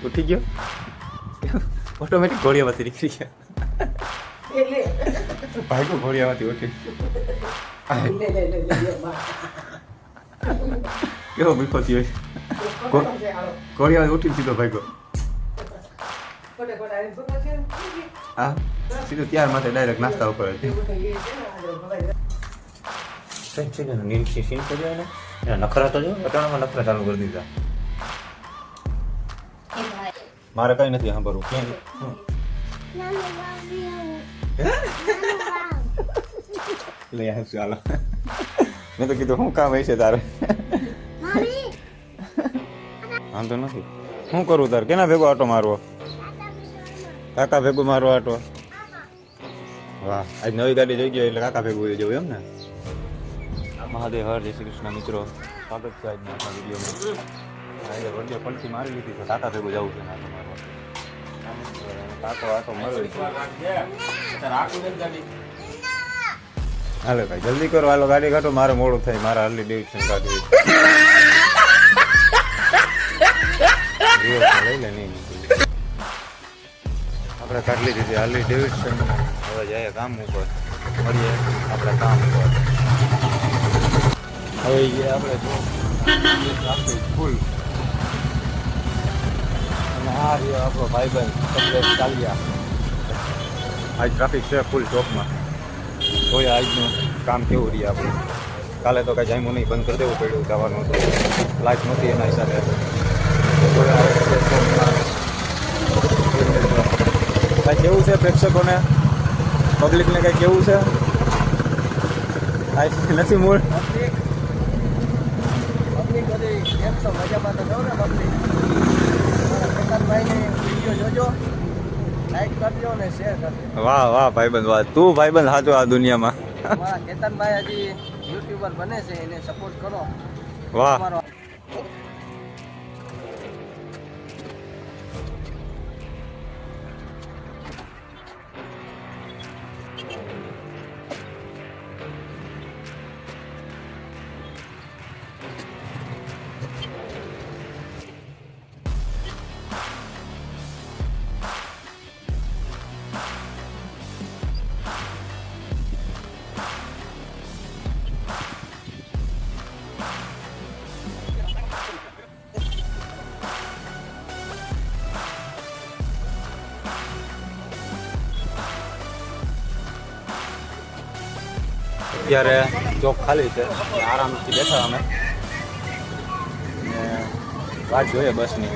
ઉઠી ગયો ઓટોમેટિક ઘોડિયામાંથી નીકળી ગયા ભાઈ ઘોડિયામાંથી ઉઠી કેવો મીઠો થયો ઘોડિયામાંથી ઉઠી સીધો ભાઈ હા સીધું ત્યાર માટે ડાયરેક્ટ નાસ્તા ઉપર નીંદ સીન કર્યો ને એના નખરા તો જો અટાણામાં નખરા ચાલુ કરી દીધા મારે કઈ નથી સાંભળવું ક્યાં લઈ આવશું ચાલો મેં તો કીધું શું કામ હોય છે તારે વાંધો નથી શું કરું તારે કેના ભેગો આટો મારવો કાકા ભેગું મારવો આટો વાહ આજ નવી ગાડી જોઈ ગયો એટલે કાકા ભેગું જવું એમ ને મહાદેવ હર જય શ્રી કૃષ્ણ મિત્રો સ્વાગત છે આજના આપણા વિડીયોમાં વડે પલટી મારી લીધી છે કાકા ભેગું જવું છે આટો મારવા કાકો આટો મારવો હાલે ભાઈ જલ્દી કરો હાલો ગાડી કાઢો મારે મોડું થાય મારા હાલી ડેવિડસન ગાડી લઈ લે નહીં આપણે કાઢી લીધી હાલી ડેવિડસન હવે જઈએ કામ ઉપર મળીએ આપણે કામ ઉપર હવે આપણે ટ્રાફિક ફૂલ અને આ રહ્યો આપણો ભાઈબંધ ચાલ્યા આજ ટ્રાફિક છે ફૂલ ચોકમાં જોઈએ આજનું કામ કેવું રહીએ આપણું કાલે તો કાંઈ જામ્યું નહીં બંધ કરી દેવું પડ્યું જવાનું તો લાઈટ નહોતી એના હિસાબે કાંઈ કેવું છે પ્રેક્ષકોને પબ્લિકને કાંઈ કેવું છે કાંઈ નથી મૂળ વાહ વાહ ભાઈબંધ વાહ તું ભાઈબંધ સાચો આ દુનિયામાં કેતનભાઈ હજી યુટ્યુબર બને છે એને સપોર્ટ કરો વાહ અત્યારે ચોક ખાલી છે આરામથી બેઠા અમે વાત જોઈએ બસની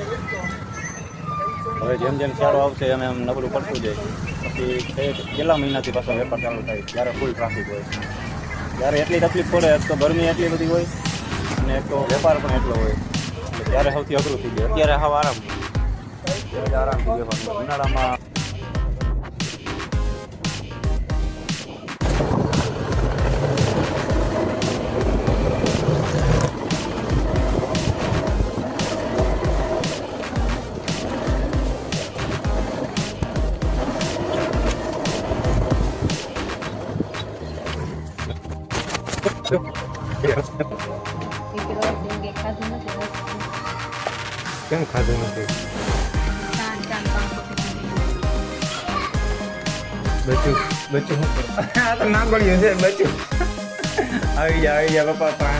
હવે જેમ જેમ શિયાળો આવશે એમ એમ નબળું પડતું જાય પછી કેટલા મહિનાથી પાછો વેપાર ચાલુ થાય ત્યારે ફૂલ ટ્રાફિક હોય ત્યારે એટલી તકલીફ પડે એક તો ગરમી એટલી બધી હોય અને એક તો વેપાર પણ એટલો હોય એટલે ત્યારે સૌથી અઘરું થઈ જાય અત્યારે હાવ આરામ આરામથી બેસવાનું ઉનાળામાં કેમ ખાધું નથી બચ્ચું ના ગળ્યું છે બચ્ચું આવી જા પપ્પા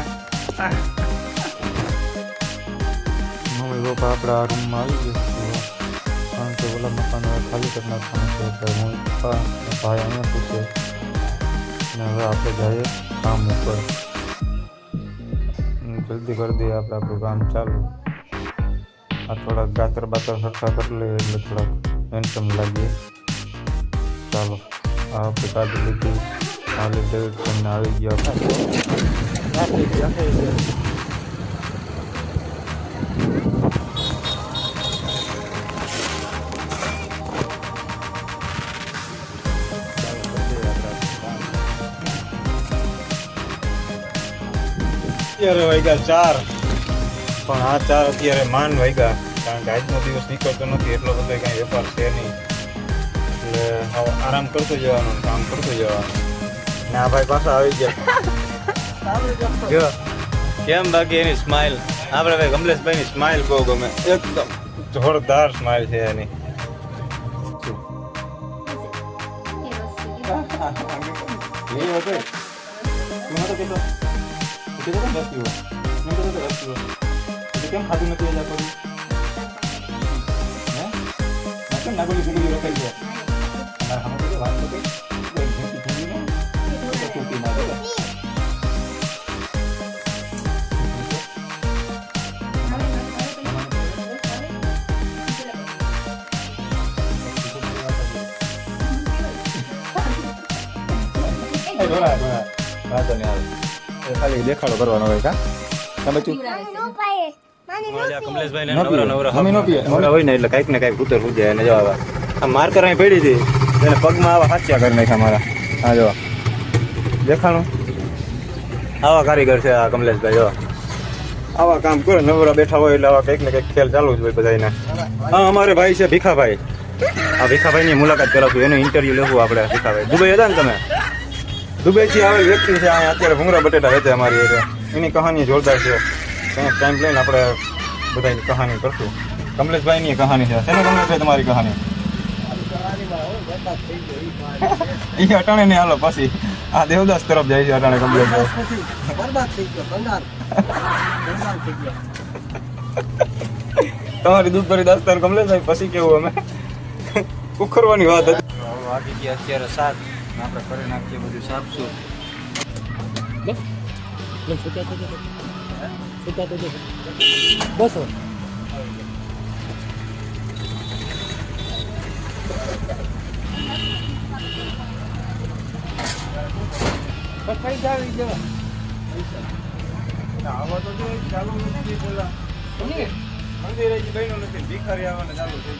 મમ્મી પપ્પા આપણા રૂમમાં આવી ગયા કારણ કે ઓલા મકાન ખાલી કરી નાખવાનું છે એટલે હું પપ્પા ભાઈ અહીંયા પૂછે અને હવે આપણે જઈએ કામ ઉપર જલ્દી કરી દઈએ આપણે આપણું કામ ચાલુ આ થોડાક ગાતર બાતર સરખા કરી લઈએ એટલે થોડાક હેન્ડસમ લાગીએ ચાલો આ આપણે કાઢી લીધી હાલી ડેવિડસનને આવી ગયા અત્યારે વાગ્યા 4 પણ આ 4 અત્યારે માન વાગ્યા કારણ કે આજનો દિવસ નીકળતો નથી એટલો બધો કાંઈ વેપાર છે નહીં એટલે આરામ કરતો જવાનો કામ કરતો જવાનું ને આ ભાઈ પાછા આવી ગયા જો કેમ બાકી એની સ્માઇલ આપણે ભાઈ કમલેશભાઈની સ્માઇલ બહુ ગમે એકદમ જોરદાર સ્માઈલ છે એની લેવો તો તું નતો કેતો કેતો તો બસ પીવો મેં તો બસ પીવો કેમ ખાધું નથી એલા કોઈ હે ના કેમ નાગોલી ગુડી રખાઈ છે મારા હમ તો વાત તો કઈ ઘેટી ઘેટી ને તો ટૂટી ના દે ખાલી દેખાડો કરવાનો હોય કા તમે હોય ને એટલે કઈક ને કઈક ઉતર પૂજે અને જો આ માર્કર અહીં પડી હતી એને પગમાં આવા હાથિયા કરી નાખ્યા મારા હા જો દેખાણું આવા કારીગર છે આ કમલેશભાઈ જો આવા કામ કરે નવરા બેઠા હોય એટલે આવા કંઈક ને કંઈક ખેલ ચાલુ જ હોય બધાને હા અમારે ભાઈ છે ભીખાભાઈ આ ભીખાભાઈની મુલાકાત કરાવશું એનું ઇન્ટરવ્યુ લેવું આપણે ભીખાભાઈ દુબઈ હતા ને તમે દુબઈથી આવેલ વ્યક્તિ છે અહીંયા અત્યારે ભૂંગળા બટેટા વેચે અમારી એની કહાની જોરદાર છે કંઈક ટાઈમ લઈને આપણે બધાની કહાની કરશું કમલેશભાઈની કહાની છે શેનો કમલેશભાઈ તમારી કહાની એ અટાણે નહીં હાલો પછી આ દેવદાસ તરફ જાય છે અટાણે કમલેશભાઈ બરબાદ થઈ ગયો બંગાળ થઈ ગયો તમારી દૂધ ભરી દાસ્તાર કમલેશભાઈ પછી કેવું અમે ઉખરવાની વાત હતી વાગી ગયા અત્યારે 7 આપણે કરી નાખીએ બધું સાફસુફ બસો કઈ જાવી દેવા આવા તો ચાલુ નથી બોલા મંદિર હજી બન્યું નથી ભિખારી આવવાને ચાલુ થઈ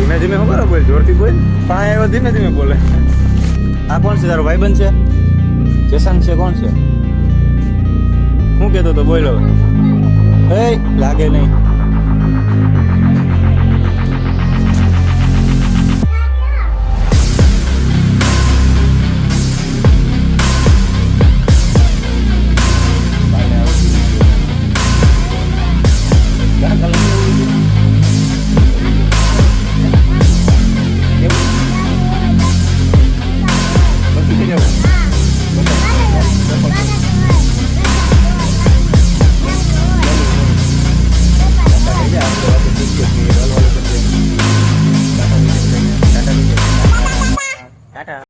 ધીમે ધીમે શું કરો બોલ જોરથી બોલ પાસે આવ્યો ધીમે ધીમે બોલે આ કોણ છે તારો ભાઈબંધ છે જેસન છે કોણ છે શું કહેતો તો બોલ હવે એ લાગે નહીં Jangan